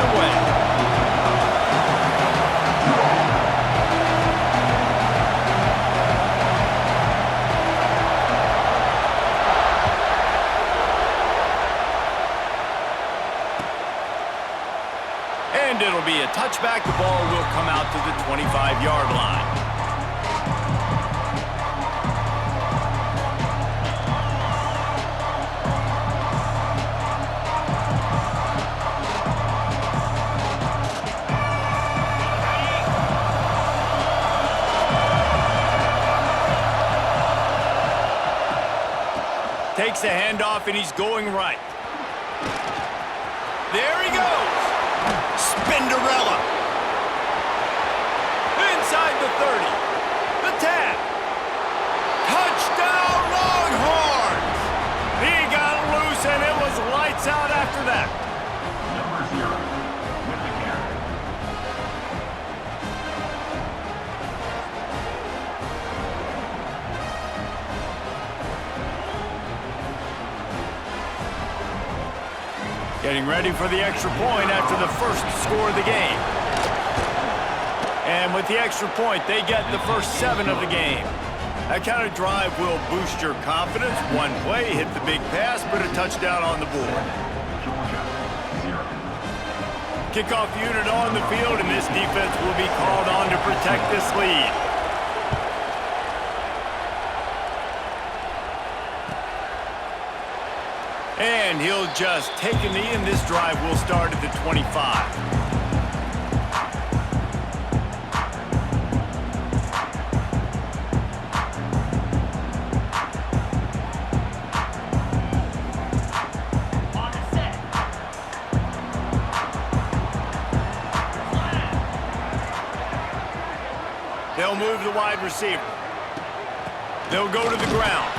underway. And it'll be a touchback. The ball will come out to the 25-yard line. Takes the handoff, and he's going right. There he goes. Spinderella. Inside the 30. The tap. Touchdown, Longhorns. He got loose, and it was lights out after that. Number 0 with the carry. Getting ready for the extra point after the first score of the game. And with the extra point, they get the first 7 of the game. That kind of drive will boost your confidence. One play, hit the big pass, put a touchdown on the board. Georgia 0. Kickoff unit on the field, and this defense will be called on to protect this lead. And he'll just take a knee, and this drive will start at the 25. They'll move the wide receiver. They'll go to the ground.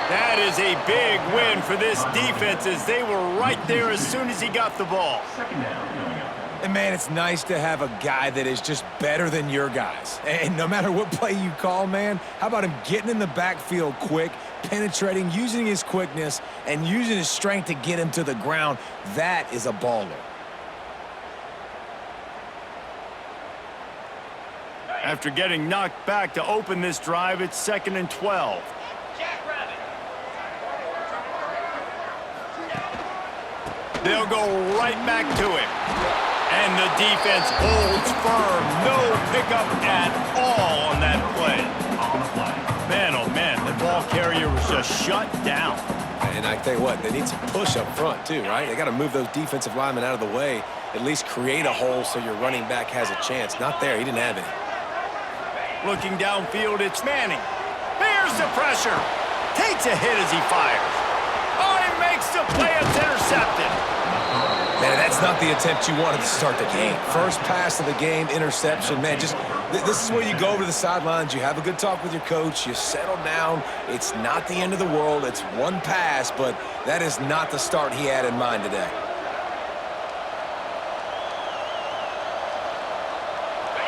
That is a big win for this defense, as they were right there as soon as he got the ball. Second down coming up. And, man, it's nice to have a guy that is just better than your guys. And no matter what play you call, man, how about him getting in the backfield quick, penetrating, using his quickness, and using his strength to get him to the ground? That is a baller. After getting knocked back to open this drive, it's 2nd and 12. They'll go right back to him. And the defense holds firm. No pickup at all on that play. On the play. Man, oh man, the ball carrier was just shut down. And I tell you what, they need some push up front too, right? They got to move those defensive linemen out of the way, at least create a hole so your running back has a chance. Not there. He didn't have any. Looking downfield, it's Manning. Here's the pressure. Takes a hit as he fires. Oh, he makes the play. It's intercepted. Man, that's not the attempt you wanted to start the game. First pass of the game, interception. Man, just this is where you go over to the sidelines. You have a good talk with your coach. You settle down. It's not the end of the world. It's one pass, but that is not the start he had in mind today.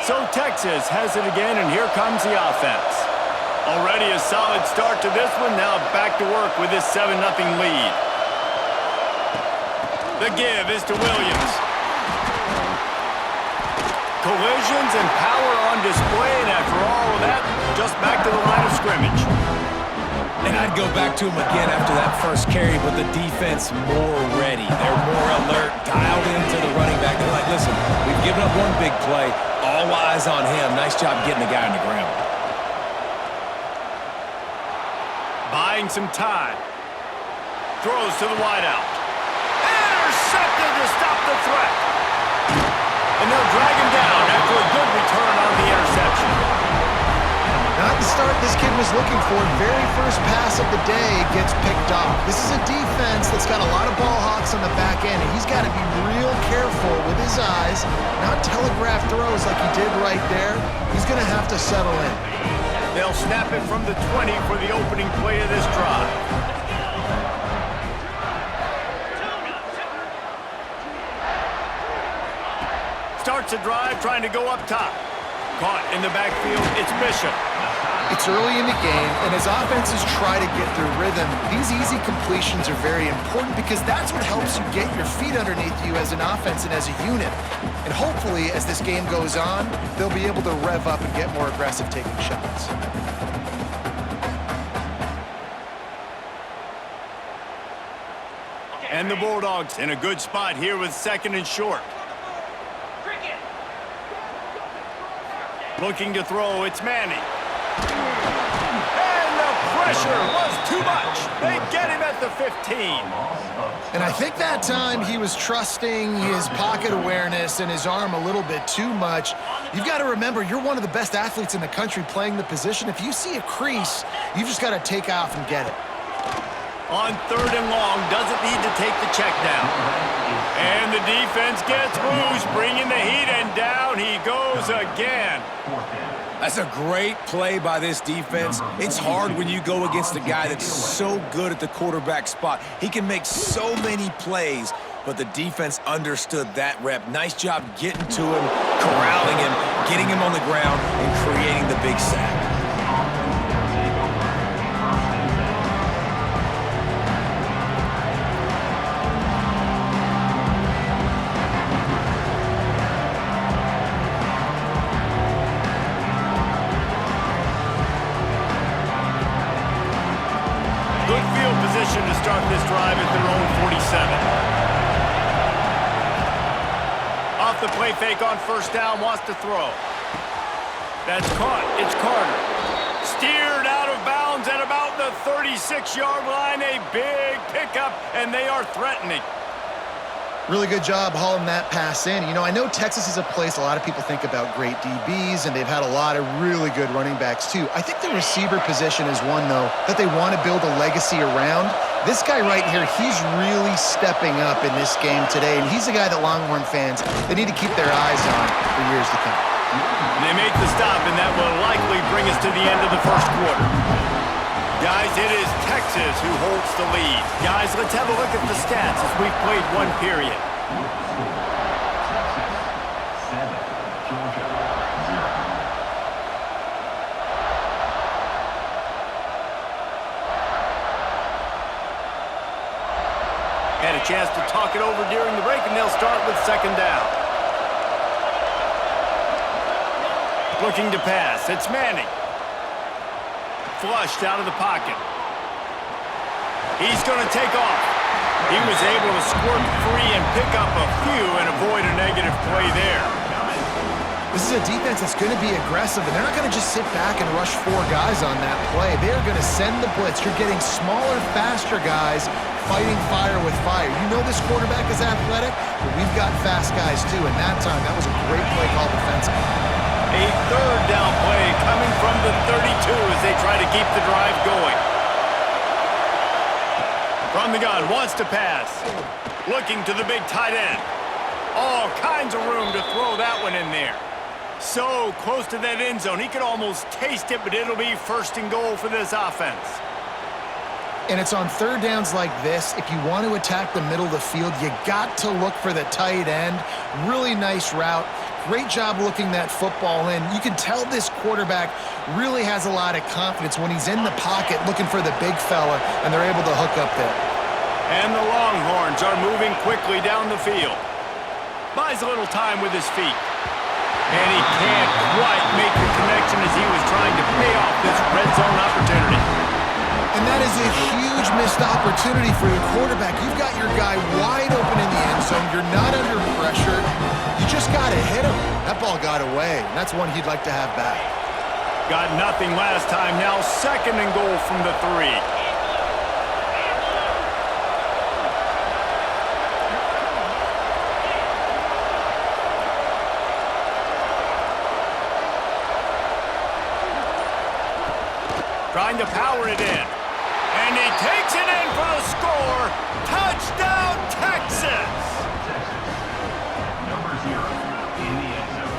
So Texas has it again, and here comes the offense. Already a solid start to this one. Now back to work with this 7-0 lead. The give is to Williams. Collisions and power on display, and after all of that, just back to the line of scrimmage. And I'd go back to him again after that first carry, but the defense more ready. They're more alert, dialed into the running back. They're like, listen, we've given up one big play. All eyes on him. Nice job getting the guy on the ground. Buying some time. Throws to the wideout. Intercepted to stop the threat. And they'll drag him down after a good return on the interception. Not the start this kid was looking for. Very first pass of the day gets picked off. This is a defense that's got a lot of ball hawks on the back end, and he's got to be real careful with his eyes, not telegraph throws like he did right there. He's going to have to settle in. They'll snap it from the 20 for the opening play of this drive. Starts a drive trying to go up top. Caught in the backfield, it's Bishop. It's early in the game, and as offenses try to get their rhythm, these easy completions are very important because that's what helps you get your feet underneath you as an offense and as a unit. And hopefully, as this game goes on, they'll be able to rev up and get more aggressive taking shots. And the Bulldogs in a good spot here with 2nd and short. Looking to throw, it's Manning. And the pressure was too much. They get him at the 15. And I think that time he was trusting his pocket awareness and his arm a little bit too much. You've got to remember, you're one of the best athletes in the country playing the position. If you see a crease, you've just got to take off and get it. On 3rd and long, doesn't need to take the check down. And the defense gets loose, bringing the heat, and down he goes again. That's a great play by this defense. It's hard when you go against a guy that's so good at the quarterback spot. He can make so many plays, but the defense understood that rep. Nice job getting to him, corralling him, getting him on the ground, and creating the big sack. Good field position to start this drive at their own 47. Off the play fake on 1st down, wants to throw. That's caught. It's Carter. Steered out of bounds at about the 36-yard line. A big pickup, and they are threatening. Really good job hauling that pass in. You know, I know Texas is a place a lot of people think about great DBs, and they've had a lot of really good running backs, too. I think the receiver position is one, though, that they want to build a legacy around. This guy right here, he's really stepping up in this game today, and he's a guy that Longhorn fans, they need to keep their eyes on for years to come. And they make the stop, and that will likely bring us to the end of the 1st quarter. Guys, it is Texas who holds the lead. Guys, let's have a look at the stats as we've played 1 period. Texas 7, Georgia 0. Had a chance to talk it over during the break, and they'll start with 2nd down. Looking to pass, it's Manning. Flushed out of the pocket. He's going to take off. He was able to squirt free and pick up a few and avoid a negative play there. This is a defense that's going to be aggressive, and they're not going to just sit back and rush 4 guys on that play. They're going to send the blitz. You're getting smaller, faster guys fighting fire with fire. You know this quarterback is athletic, but we've got fast guys too, and that time, that was a great play call defensively. A 3rd down play coming from the 32 as they try to keep the drive going. From the gun, wants to pass. Looking to the big tight end. All kinds of room to throw that one in there. So close to that end zone, he could almost taste it, but it'll be 1st and goal for this offense. And it's on 3rd downs like this. If you want to attack the middle of the field, you got to look for the tight end. Really nice route. Great job looking that football in. You can tell this quarterback really has a lot of confidence when he's in the pocket looking for the big fella, and they're able to hook up there. And the Longhorns are moving quickly down the field. Buys a little time with his feet. And he can't quite make the connection as he was trying to pay off this red zone opportunity. And that is a huge missed opportunity for your quarterback. You've got your guy wide open in the end zone. You're not under pressure. You just got to hit him. That ball got away. That's one he'd like to have back. Got nothing last time. Now 2nd and goal from the 3. Trying to power it in. And he takes it in for the score. Touchdown, Texas! Number 0 in the end zone.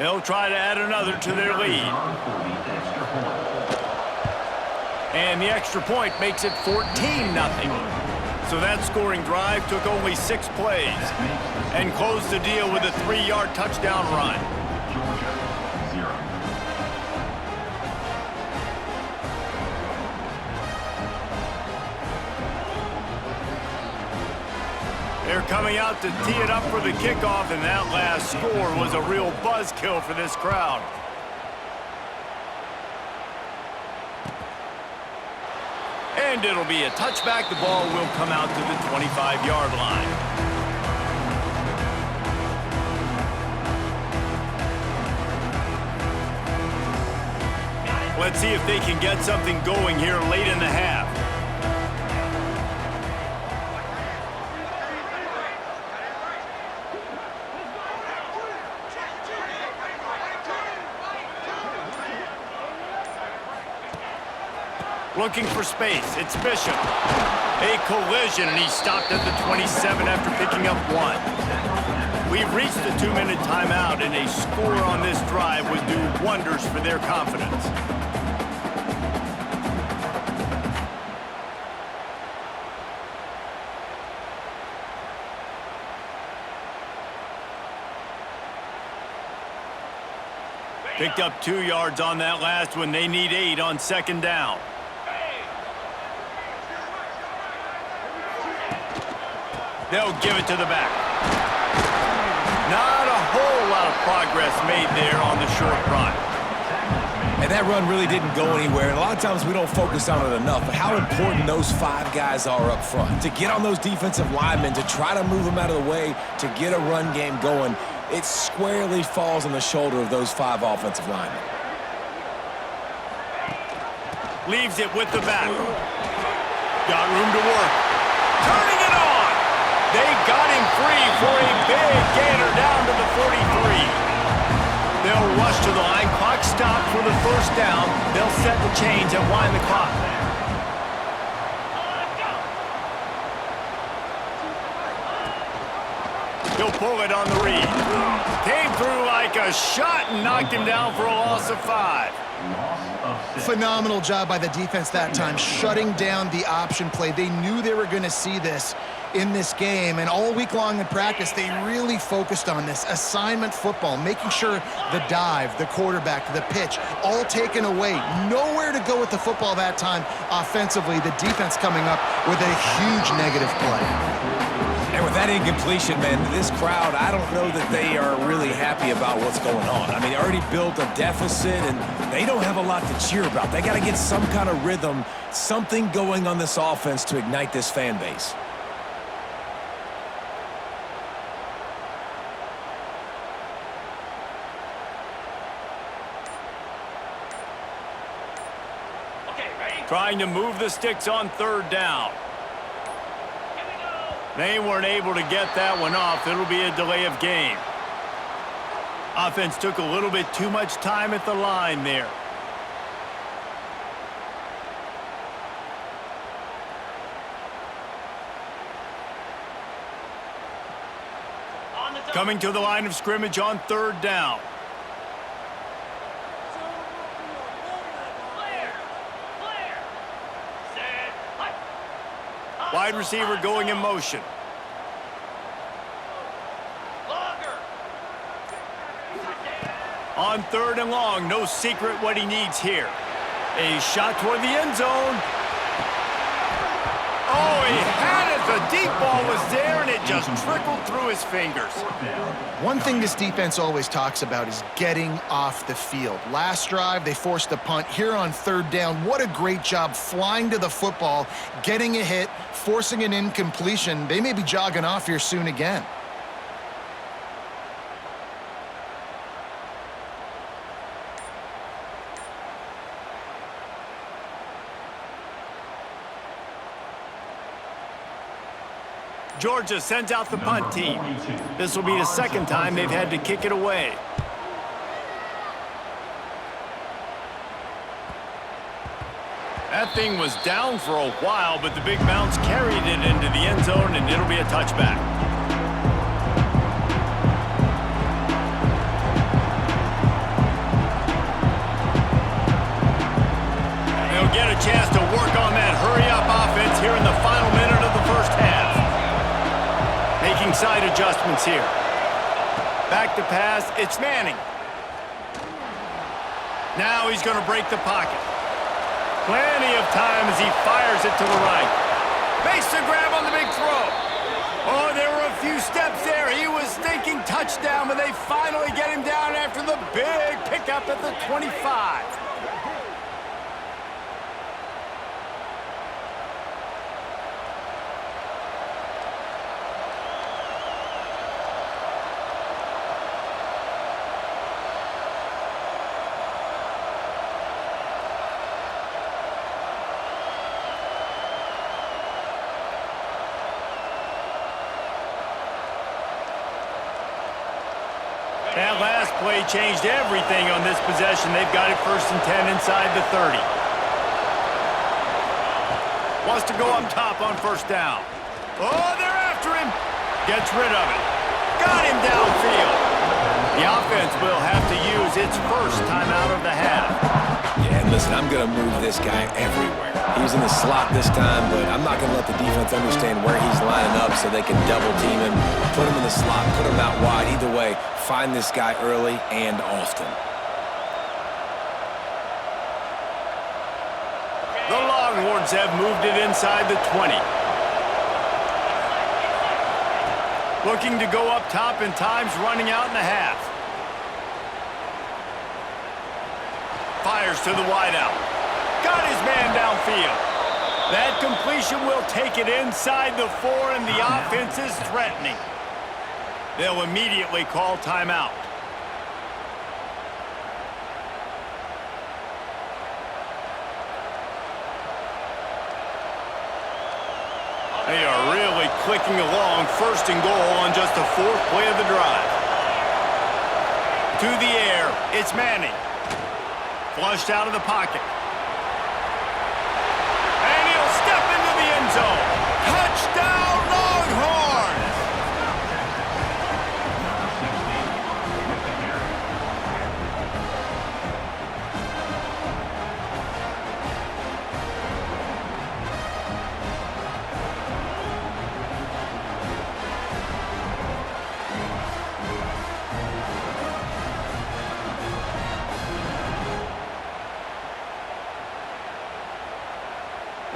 They'll try to add another to their lead. And the extra point makes it 14-0. So that scoring drive took only 6 plays and closed the deal with a 3-yard touchdown run. Georgia, 0. They're coming out to tee it up for the kickoff, and that last score was a real buzzkill for this crowd. And it'll be a touchback. The ball will come out to the 25-yard line. Let's see if they can get something going here late in the half. Looking for space. It's Bishop. A collision, and he stopped at the 27 after picking up 1. We've reached the 2-minute timeout, and a score on this drive would do wonders for their confidence. Picked up 2 yards on that last one. They need 8 on 2nd down. They'll give it to the back. Not a whole lot of progress made there on the short run. And that run really didn't go anywhere. And a lot of times we don't focus on it enough, but how important those 5 guys are up front. To get on those defensive linemen, to try to move them out of the way, to get a run game going, it squarely falls on the shoulder of those 5 offensive linemen. Leaves it with the back. Got room to work. Turning it on. They got him free for a big gainer down to the 43. They'll rush to the line. Clock stopped for the 1st down. They'll set the chains and wind the clock. He'll pull it on the read. Came through like a shot and knocked him down for a loss of 5. Phenomenal job by the defense that time, shutting down the option play. They knew they were going to see this in this game, and all week long in practice, they really focused on this assignment football, making sure the dive, the quarterback, the pitch, all taken away. Nowhere to go with the football that time offensively. The defense coming up with a huge negative play. And with that incompletion, man, this crowd, I don't know that they are really happy about what's going on. I mean, they already built a deficit, and they don't have a lot to cheer about. They got to get some kind of rhythm, something going on this offense to ignite this fan base. Trying to move the sticks on 3rd down. They weren't able to get that one off. It'll be a delay of game. Offense took a little bit too much time at the line there. Coming to the line of scrimmage on 3rd down. Wide receiver going in motion. On 3rd and long, no secret what he needs here. A shot toward the end zone. Oh, he had it. The deep ball was there, and it just trickled through his fingers. One thing this defense always talks about is getting off the field. Last drive, they forced a punt. Here on 3rd down, what a great job flying to the football, getting a hit, forcing an incompletion. They may be jogging off here soon again. Georgia sends out the punt team. This will be the 2nd time they've had to kick it away. That thing was down for a while, but the big bounce carried it into the end zone, and it'll be a touchback. They'll get a chance to work on that hurry-up offense here in the final minute of the first half. Making side adjustments here. Back to pass, it's Manning. Now he's going to break the pocket. Plenty of time as he fires it to the right. Makes the grab on the big throw. Oh, there were a few steps there. He was thinking touchdown, but they finally get him down after the big pickup at the 25. That last play changed everything on this possession. They've got it 1st and 10 inside the 30. Wants to go up top on 1st down. Oh, they're after him. Gets rid of it. Got him downfield. The offense will have to use its first timeout of the half. Yeah, and listen, I'm going to move this guy everywhere. He was in the slot this time, but I'm not going to let the defense understand where he's lining up so they can double team him, put him in the slot, put him out wide. Either way, find this guy early and often. The Longhorns have moved it inside the 20. Looking to go up top, and time's running out in the half. Fires to the wideout. Got his man downfield. That completion will take it inside the 4, and the offense is threatening. They'll immediately call timeout. They are really clicking along, 1st and goal on just the 4th play of the drive. To the air, it's Manning. Flushed out of the pocket. And he'll step into the end zone. Touchdown, Longhorns!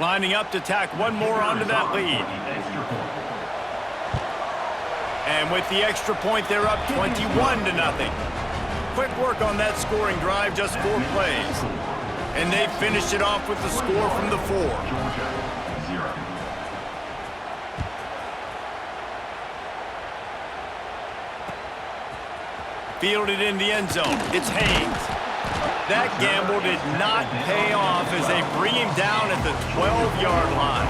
Lining up to tack one more onto that lead. And with the extra point, they're up 21-0. Quick work on that scoring drive, just 4 plays. And they finished it off with the score from the 4. Georgia, 0. Fielded in the end zone. It's Haynes. That gamble did not pay off as they bring him down at the 12-yard line.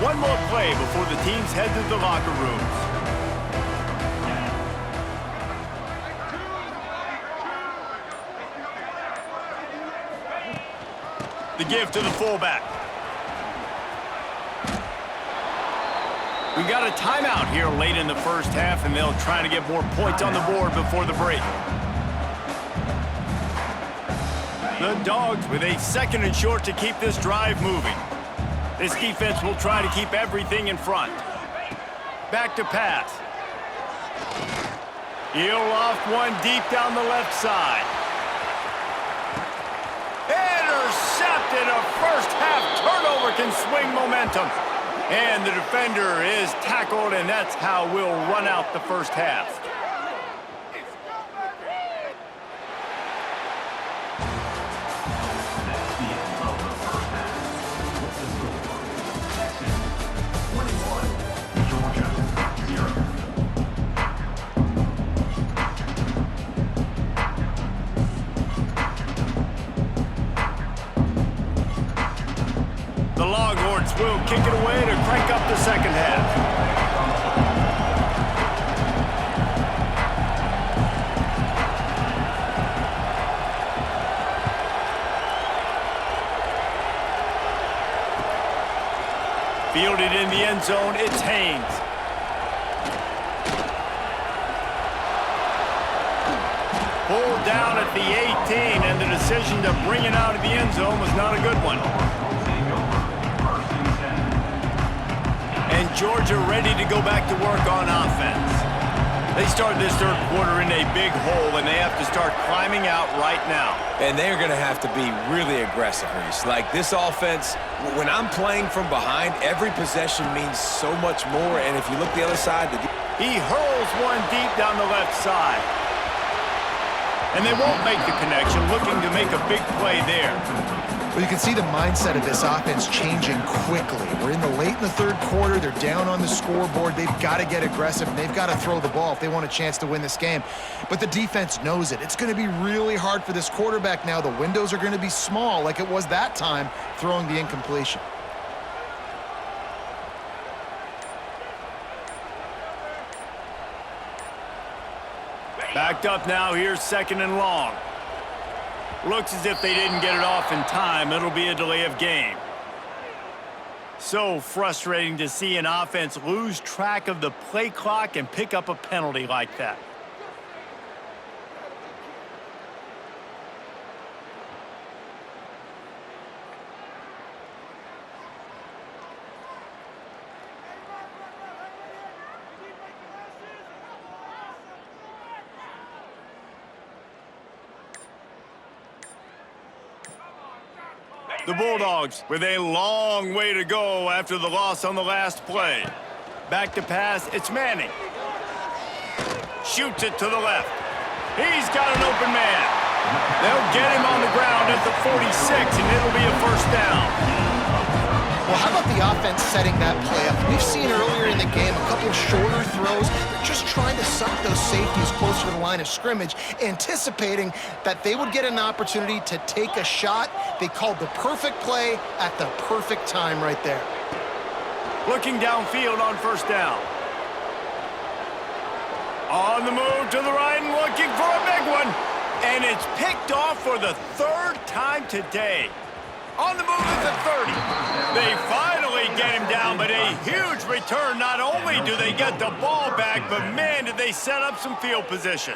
One more play before the teams head to the locker rooms. The give to the fullback. We got a timeout here late in the first half, and they'll try to get more points on the board before the break. The Dogs with a 2nd and short to keep this drive moving. This defense will try to keep everything in front. Back to pass. He'll loft one deep down the left side. Intercepted. A first-half turnover can swing momentum. And the defender is tackled, and that's how we'll run out the first half. The Longhorns will kick it away to crank up the second half. Fielded in the end zone, it's Haynes. Pulled down at the 18, and the decision to bring it out of the end zone was not a good one. And Georgia ready to go back to work on offense. They start this third quarter in a big hole, and they have to start climbing out right now. And they're going to have to be really aggressive, Reese. Like, this offense, when I'm playing from behind, every possession means so much more. And if you look the other side, he hurls one deep down the left side. And they won't make the connection, looking to make a big play there. Well, you can see the mindset of this offense changing quickly. We're in the third quarter. They're down on the scoreboard. They've got to get aggressive, and they've got to throw the ball if they want a chance to win this game. But the defense knows it. It's going to be really hard for this quarterback now. The windows are going to be small like it was that time throwing the incompletion. Backed up now, here's 2nd and long. Looks as if they didn't get it off in time. It'll be a delay of game. So frustrating to see an offense lose track of the play clock and pick up a penalty like that. The Bulldogs with a long way to go after the loss on the last play. Back to pass, it's Manning. Shoots it to the left. He's got an open man. They'll get him on the ground at the 46, and it'll be a first down. Well, how about the offense setting that play up? We've seen earlier in the game a couple of shorter throws. They're just trying to suck those safeties closer to the line of scrimmage, anticipating that they would get an opportunity to take a shot. They called the perfect play at the perfect time right there. Looking downfield on first down. On the move to the right and looking for a big one. And it's picked off for the 3rd time today. On the move at the 30. They finally get him down, but a huge return. Not only do they get the ball back, but man, did they set up some field position.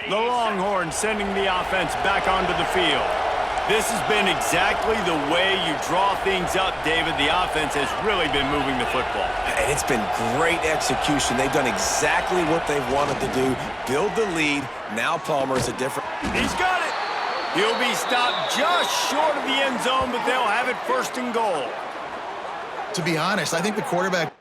The Longhorns sending the offense back onto the field. This has been exactly the way you draw things up, David. The offense has really been moving the football. and it's been great execution. They've done exactly what they've wanted to do. Build the lead. Now Palmer's a different... He's got it. He'll be stopped just short of the end zone, but they'll have it 1st and goal. To be honest, I think the quarterback